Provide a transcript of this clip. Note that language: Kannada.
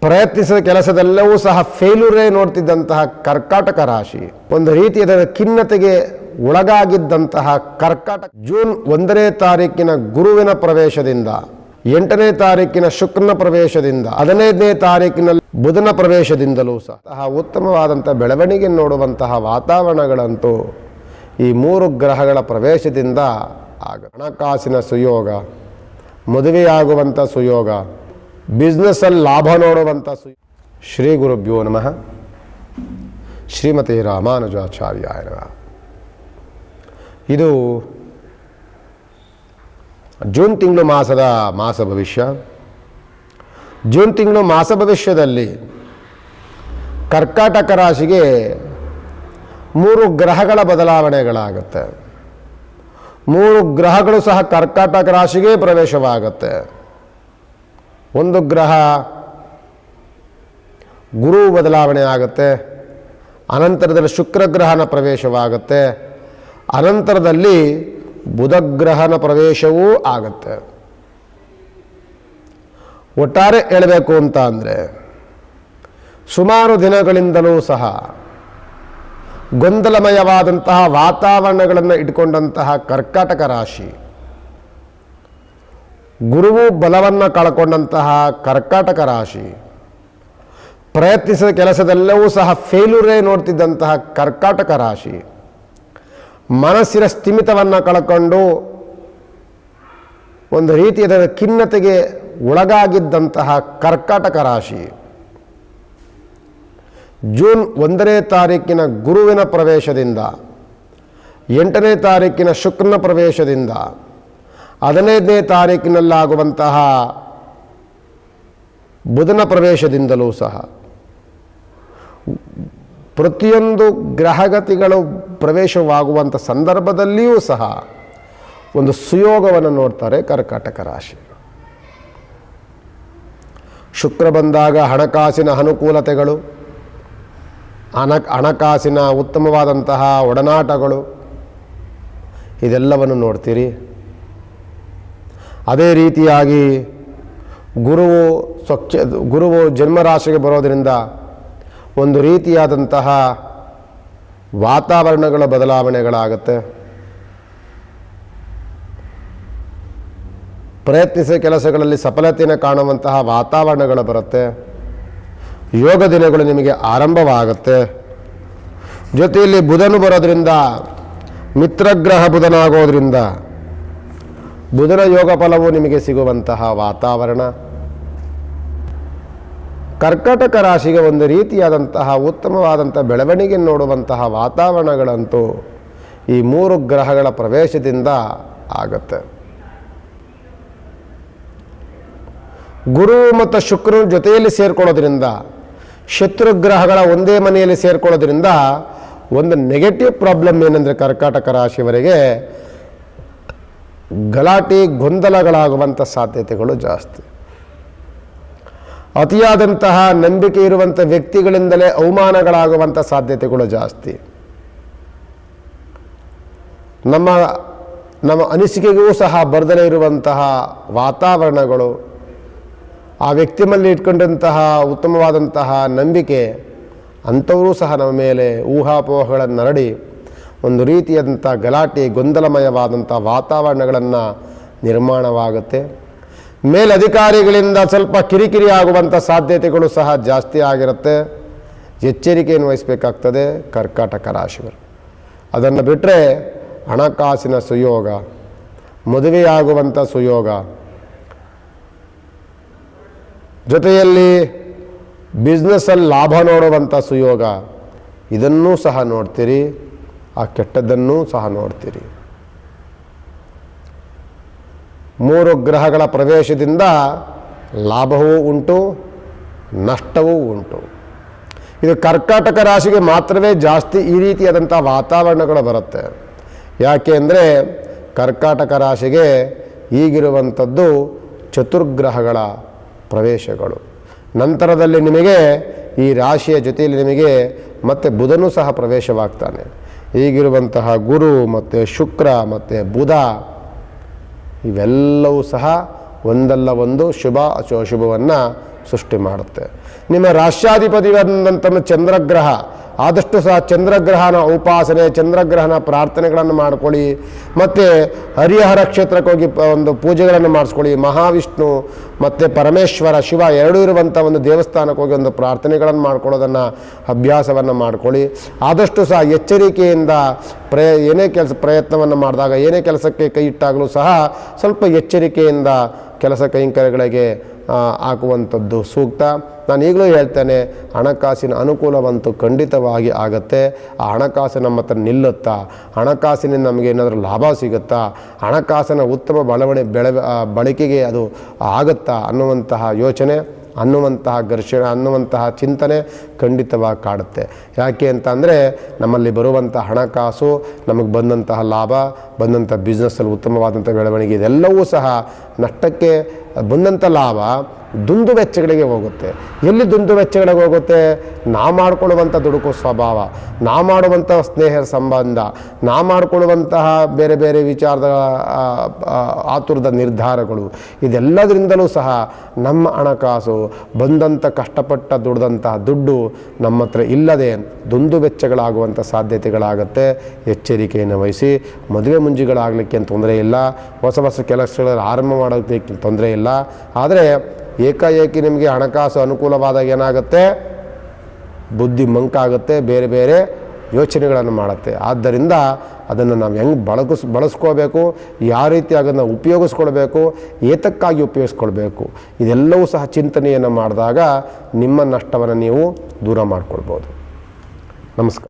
ಪ್ರಯತ್ನಿಸಿದ ಕೆಲಸದೆಲ್ಲವೂ ಸಹ ಫೇಲ್ಯೂರೇ ನೋಡ್ತಿದ್ದಂತಹ ಕರ್ಕಾಟಕ ರಾಶಿ, ಒಂದು ರೀತಿಯ ಖಿನ್ನತೆಗೆ ಒಳಗಾಗಿದ್ದಂತಹ ಕರ್ಕಾಟಕ, ಜೂನ್ 1ನೇ ತಾರೀಕಿನ ಗುರುವಿನ ಪ್ರವೇಶದಿಂದ, 8ನೇ ತಾರೀಕಿನ ಶುಕ್ರನ ಪ್ರವೇಶದಿಂದ, 15ನೇ ತಾರೀಕಿನ ಬುಧನ ಪ್ರವೇಶದಿಂದಲೂ ಸಹ ಉತ್ತಮವಾದಂಥ ಬೆಳವಣಿಗೆ ನೋಡುವಂತಹ ವಾತಾವರಣಗಳಂತೂ ಈ 3 ಗ್ರಹಗಳ ಪ್ರವೇಶದಿಂದ ಹಣಕಾಸಿನ ಸುಯೋಗ, ಮದುವೆಯಾಗುವಂಥ ಸುಯೋಗ, ಬಿಸ್ನೆಸ್ಸಲ್ಲಿ ಲಾಭ ನೋಡುವಂಥ ಶ್ರೀ ಗುರುಭ್ಯೋ ನಮಃ. ಶ್ರೀಮತಿ ರಾಮಾನುಜಾಚಾರ್ಯಾಯ ನಮಃ. ಇದು ಜೂನ್ ತಿಂಗಳು ಮಾಸ ಭವಿಷ್ಯ. ಜೂನ್ ತಿಂಗಳು ಮಾಸ ಭವಿಷ್ಯದಲ್ಲಿ ಕರ್ಕಾಟಕ ರಾಶಿಗೆ 3 ಗ್ರಹಗಳ ಬದಲಾವಣೆಗಳಾಗುತ್ತೆ. 3 ಗ್ರಹಗಳು ಸಹ ಕರ್ಕಾಟಕ ರಾಶಿಗೆ ಪ್ರವೇಶವಾಗುತ್ತೆ. ಒಂದು ಗ್ರಹ ಗುರು ಬದಲಾವಣೆ ಆಗುತ್ತೆ, ಅನಂತರದಲ್ಲಿ ಶುಕ್ರ ಗ್ರಹನ ಪ್ರವೇಶವಾಗುತ್ತೆ, ಅನಂತರದಲ್ಲಿ ಬುಧ ಗ್ರಹನ ಪ್ರವೇಶವೂ ಆಗುತ್ತೆ. ಒಟ್ಟಾರೆ ಹೇಳಬೇಕು ಅಂತ ಅಂದರೆ ಸುಮಾರು ದಿನಗಳಿಂದಲೂ ಸಹ ಗೊಂದಲಮಯವಾದಂತಹ ವಾತಾವರಣಗಳನ್ನು ಇಟ್ಕೊಂಡಂತಹ ಕರ್ಕಾಟಕ ರಾಶಿ, ಗುರುವು ಬಲವನ್ನು ಕಳ್ಕೊಂಡಂತಹ ಕರ್ಕಾಟಕ ರಾಶಿ, ಪ್ರಯತ್ನಿಸಿದ ಕೆಲಸದೆಲ್ಲವೂ ಸಹ ಫೇಲ್ಯೂರೇ ನೋಡ್ತಿದ್ದಂತಹ ಕರ್ಕಾಟಕ ರಾಶಿ, ಮನಸ್ಸಿನ ಸ್ಥಿಮಿತವನ್ನು ಕಳ್ಕೊಂಡು ಒಂದು ರೀತಿಯ ಖಿನ್ನತೆಗೆ ಒಳಗಾಗಿದ್ದಂತಹ ಕರ್ಕಾಟಕ ರಾಶಿ, ಜೂನ್ 1ನೇ ತಾರೀಕಿನ ಗುರುವಿನ ಪ್ರವೇಶದಿಂದ, 8ನೇ ತಾರೀಕಿನ ಶುಕ್ರನ ಪ್ರವೇಶದಿಂದ, 15ನೇ ತಾರೀಕಿನಲ್ಲಾಗುವಂತಹ ಬುಧನ ಪ್ರವೇಶದಿಂದಲೂ ಸಹ ಪ್ರತಿಯೊಂದು ಗ್ರಹಗತಿಗಳು ಪ್ರವೇಶವಾಗುವಂಥ ಸಂದರ್ಭದಲ್ಲಿಯೂ ಸಹ ಒಂದು ಸುಯೋಗವನ್ನು ನೋಡ್ತಾರೆ ಕರ್ಕಾಟಕ ರಾಶಿ. ಶುಕ್ರ ಬಂದಾಗ ಹಣಕಾಸಿನ ಅನುಕೂಲತೆಗಳು, ಹಣಕಾಸಿನ ಉತ್ತಮವಾದಂತಹ ಒಡನಾಟಗಳು, ಇದೆಲ್ಲವನ್ನು ನೋಡ್ತೀರಿ. ಅದೇ ರೀತಿಯಾಗಿ ಗುರುವು ಜನ್ಮರಾಶಿಗೆ ಬರೋದರಿಂದ ಒಂದು ರೀತಿಯಾದಂತಹ ವಾತಾವರಣಗಳ ಬದಲಾವಣೆಗಳಾಗುತ್ತೆ. ಪ್ರಯತ್ನಿಸಿದ ಕೆಲಸಗಳಲ್ಲಿ ಸಫಲತೆಯನ್ನು ಕಾಣುವಂತಹ ವಾತಾವರಣಗಳು ಬರುತ್ತೆ. ಯೋಗ ದಿನಗಳು ನಿಮಗೆ ಆರಂಭವಾಗುತ್ತೆ. ಜೊತೆಯಲ್ಲಿ ಬುಧನು ಬರೋದ್ರಿಂದ, ಮಿತ್ರಗ್ರಹ ಬುಧನಾಗೋದ್ರಿಂದ ಬುಧನ ಯೋಗ ಫಲವು ನಿಮಗೆ ಸಿಗುವಂತಹ ವಾತಾವರಣ. ಕರ್ಕಾಟಕ ರಾಶಿಗೆ ಒಂದು ರೀತಿಯಾದಂತಹ ಉತ್ತಮವಾದಂಥ ಬೆಳವಣಿಗೆ ನೋಡುವಂತಹ ವಾತಾವರಣಗಳಂತೂ ಈ 3 ಗ್ರಹಗಳ ಪ್ರವೇಶದಿಂದ ಆಗುತ್ತೆ. ಗುರು ಮತ್ತು ಶುಕ್ರನ ಜೊತೆಯಲ್ಲಿ ಸೇರ್ಕೊಳ್ಳೋದ್ರಿಂದ, ಶತ್ರುಗ್ರಹಗಳ ಒಂದೇ ಮನೆಯಲ್ಲಿ ಸೇರ್ಕೊಳ್ಳೋದ್ರಿಂದ ಒಂದು ನೆಗೆಟಿವ್ ಪ್ರಾಬ್ಲಮ್ ಏನಂದರೆ ಕರ್ಕಾಟಕ ರಾಶಿಯವರೆಗೆ ಗಲಾಟೆ ಗೊಂದಲಗಳಾಗುವಂಥ ಸಾಧ್ಯತೆಗಳು ಜಾಸ್ತಿ. ಅತಿಯಾದಂತಹ ನಂಬಿಕೆ ಇರುವಂಥ ವ್ಯಕ್ತಿಗಳಿಂದಲೇ ಅವಮಾನಗಳಾಗುವಂಥ ಸಾಧ್ಯತೆಗಳು ಜಾಸ್ತಿ. ನಮ್ಮ ಅನಿಸಿಕೆಗೂ ಸಹ ಬರದಲೇ ಇರುವಂತಹ ವಾತಾವರಣಗಳು, ಆ ವ್ಯಕ್ತಿ ಮೇಲೆ ಇಟ್ಕೊಂಡಂತಹ ಉತ್ತಮವಾದಂತಹ ನಂಬಿಕೆ, ಅಂಥವರೂ ಸಹ ನಮ್ಮ ಮೇಲೆ ಊಹಾಪೋಹಗಳನ್ನು ಹರಡಿ ಒಂದು ರೀತಿಯಾದಂಥ ಗಲಾಟೆ ಗೊಂದಲಮಯವಾದಂಥ ವಾತಾವರಣಗಳನ್ನು ನಿರ್ಮಾಣವಾಗುತ್ತೆ. ಮೇಲಧಿಕಾರಿಗಳಿಂದ ಸ್ವಲ್ಪ ಕಿರಿಕಿರಿ ಆಗುವಂಥ ಸಾಧ್ಯತೆಗಳು ಸಹ ಜಾಸ್ತಿ ಆಗಿರುತ್ತೆ. ಎಚ್ಚರಿಕೆಯನ್ನು ವಹಿಸಬೇಕಾಗ್ತದೆ ಕರ್ಕಾಟಕ ರಾಶಿಯವರು. ಅದನ್ನು ಬಿಟ್ಟರೆ ಹಣಕಾಸಿನ ಸುಯೋಗ, ಮದುವೆಯಾಗುವಂಥ ಸುಯೋಗ, ಜೊತೆಯಲ್ಲಿ ಬಿಸ್ನೆಸ್ಸಲ್ಲಿ ಲಾಭ ನೋಡುವಂಥ ಸುಯೋಗ, ಇದನ್ನೂ ಸಹ ನೋಡ್ತೀರಿ. ಆ ಕೆಟ್ಟದ್ದನ್ನೂ ಸಹ ನೋಡ್ತೀರಿ. 3 ಗ್ರಹಗಳ ಪ್ರವೇಶದಿಂದ ಲಾಭವೂ ಉಂಟು, ನಷ್ಟವೂ ಉಂಟು. ಇದು ಕರ್ಕಾಟಕ ರಾಶಿಗೆ ಮಾತ್ರವೇ ಜಾಸ್ತಿ ಈ ರೀತಿಯಾದಂಥ ವಾತಾವರಣಗಳು ಬರುತ್ತೆ. ಯಾಕೆ ಅಂದರೆ ಕರ್ಕಾಟಕ ರಾಶಿಗೆ ಈಗಿರುವಂಥದ್ದು ಚತುರ್ಗ್ರಹಗಳ ಪ್ರವೇಶಗಳು. ನಂತರದಲ್ಲಿ ನಿಮಗೆ ಈ ರಾಶಿಯ ಜೊತೆಯಲ್ಲಿ ನಿಮಗೆ ಮತ್ತೆ ಬುಧನೂ ಸಹ ಪ್ರವೇಶವಾಗ್ತಾನೆ. ಈಗಿರುವಂತಹ ಗುರು ಮತ್ತು ಶುಕ್ರ ಮತ್ತು ಬುಧ ಇವೆಲ್ಲವೂ ಸಹ ಒಂದಲ್ಲ ಒಂದು ಶುಭ ಅಶುಭವನ್ನು ಸೃಷ್ಟಿ ಮಾಡುತ್ತೆ. ನಿಮ್ಮ ರಾಷ್ಟ್ರಾಧಿಪತಿಯಾದಂಥ ಚಂದ್ರಗ್ರಹ, ಆದಷ್ಟು ಸಹ ಚಂದ್ರಗ್ರಹನ ಉಪಾಸನೆ, ಚಂದ್ರಗ್ರಹನ ಪ್ರಾರ್ಥನೆಗಳನ್ನು ಮಾಡ್ಕೊಳ್ಳಿ. ಮತ್ತು ಹರಿಹರ ಕ್ಷೇತ್ರಕ್ಕೆ ಹೋಗಿ ಒಂದು ಪೂಜೆಗಳನ್ನು ಮಾಡಿಸ್ಕೊಳ್ಳಿ. ಮಹಾವಿಷ್ಣು ಮತ್ತು ಪರಮೇಶ್ವರ ಶಿವ ಎರಡೂ ಇರುವಂಥ ಒಂದು ದೇವಸ್ಥಾನಕ್ಕೆ ಹೋಗಿ ಒಂದು ಪ್ರಾರ್ಥನೆಗಳನ್ನು ಮಾಡ್ಕೊಳ್ಳೋದನ್ನು ಅಭ್ಯಾಸವನ್ನು ಮಾಡ್ಕೊಳ್ಳಿ. ಆದಷ್ಟು ಸಹ ಎಚ್ಚರಿಕೆಯಿಂದ ಏನೇ ಪ್ರಯತ್ನವನ್ನು ಮಾಡಿದಾಗ, ಏನೇ ಕೆಲಸಕ್ಕೆ ಕೈ ಇಟ್ಟಾಗಲೂ ಸಹ ಸ್ವಲ್ಪ ಎಚ್ಚರಿಕೆಯಿಂದ ಕೆಲಸ ಕೈಂಕರ್ಯಗಳಿಗೆ ಹಾಕುವಂಥದ್ದು ಸೂಕ್ತ. ನಾನು ಈಗಲೂ ಹೇಳ್ತೇನೆ, ಹಣಕಾಸಿನ ಅನುಕೂಲವಂತೂ ಖಂಡಿತವಾಗಿ ಆಗುತ್ತೆ. ಆ ಹಣಕಾಸು ನಮ್ಮ ಹತ್ರ ನಿಲ್ಲುತ್ತಾ, ಹಣಕಾಸಿನಿಂದ ನಮಗೆ ಏನಾದರೂ ಲಾಭ ಸಿಗುತ್ತಾ, ಹಣಕಾಸಿನ ಉತ್ತಮ ಬಳಕೆಗೆ ಅದು ಆಗುತ್ತಾ ಅನ್ನುವಂತಹ ಯೋಚನೆ, ಅನ್ನುವಂತಹ ಘರ್ಷಣೆ, ಅನ್ನುವಂತಹ ಚಿಂತನೆ ಖಂಡಿತವಾಗಿ ಕಾಡುತ್ತೆ. ಯಾಕೆ ಅಂತ ಅಂದರೆ ನಮ್ಮಲ್ಲಿ ಬರುವಂಥ ಹಣಕಾಸು, ನಮಗೆ ಬಂದಂತಹ ಲಾಭ, ಬಂದಂಥ ಬಿಸ್ನೆಸ್ಸಲ್ಲಿ ಉತ್ತಮವಾದಂಥ ಬೆಳವಣಿಗೆ, ಇದೆಲ್ಲವೂ ಸಹ ನಷ್ಟಕ್ಕೆ ಬಂದಂಥ ಲಾಭ ದುಂದು ವೆಚ್ಚಗಳಿಗೆ ಹೋಗುತ್ತೆ. ಎಲ್ಲಿ ದುಂದು ವೆಚ್ಚಗಳಿಗೆ ಹೋಗುತ್ತೆ? ನಾವು ಮಾಡಿಕೊಳ್ಳುವಂಥ ದುಡುಕು ಸ್ವಭಾವ, ನಾವು ಮಾಡುವಂಥ ಸ್ನೇಹ ಸಂಬಂಧ, ನಾವು ಮಾಡಿಕೊಳ್ಳುವಂತಹ ಬೇರೆ ಬೇರೆ ವಿಚಾರದ ಆತುರದ ನಿರ್ಧಾರಗಳು, ಇದೆಲ್ಲದರಿಂದಲೂ ಸಹ ನಮ್ಮ ಹಣಕಾಸು ಬಂದಂಥ ಕಷ್ಟಪಟ್ಟ ದುಡ್ದಂತಹ ದುಡ್ಡು ನಮ್ಮ ಹತ್ರ ಇಲ್ಲದೆ ದುಂದು ವೆಚ್ಚಗಳಾಗುವಂಥ ಸಾಧ್ಯತೆಗಳಾಗುತ್ತೆ. ಎಚ್ಚರಿಕೆಯನ್ನು ವಹಿಸಿ. ಮದುವೆ ಮುಂಜಿಗಳಾಗಲಿಕ್ಕೆ ತೊಂದರೆ ಇಲ್ಲ, ಹೊಸ ಹೊಸ ಕೆಲಸಗಳನ್ನು ಆರಂಭ ಮಾಡೋದಕ್ಕೆ ತೊಂದರೆ ಇಲ್ಲ. ಆದರೆ ಏಕಾಏಕಿ ನಿಮಗೆ ಹಣಕಾಸು ಅನುಕೂಲವಾದಾಗ ಏನಾಗುತ್ತೆ? ಬುದ್ಧಿ ಮಂಕಾಗುತ್ತೆ, ಬೇರೆ ಬೇರೆ ಯೋಚನೆಗಳನ್ನು ಮಾಡುತ್ತೆ. ಆದ್ದರಿಂದ ಅದನ್ನು ನಾವು ಹೆಂಗೆ ಬಳಸ್ಕೋಬೇಕು, ಯಾವ ರೀತಿ ಅದನ್ನು ಉಪಯೋಗಿಸ್ಕೊಳ್ಬೇಕು, ಏತಕ್ಕಾಗಿ ಉಪಯೋಗಿಸ್ಕೊಳ್ಬೇಕು, ಇದೆಲ್ಲವೂ ಸಹ ಚಿಂತನೆಯನ್ನು ಮಾಡಿದಾಗ ನಿಮ್ಮ ನಷ್ಟವನ್ನು ನೀವು ದೂರ ಮಾಡಿಕೊಳ್ಬೋದು. ನಮಸ್ಕಾರ.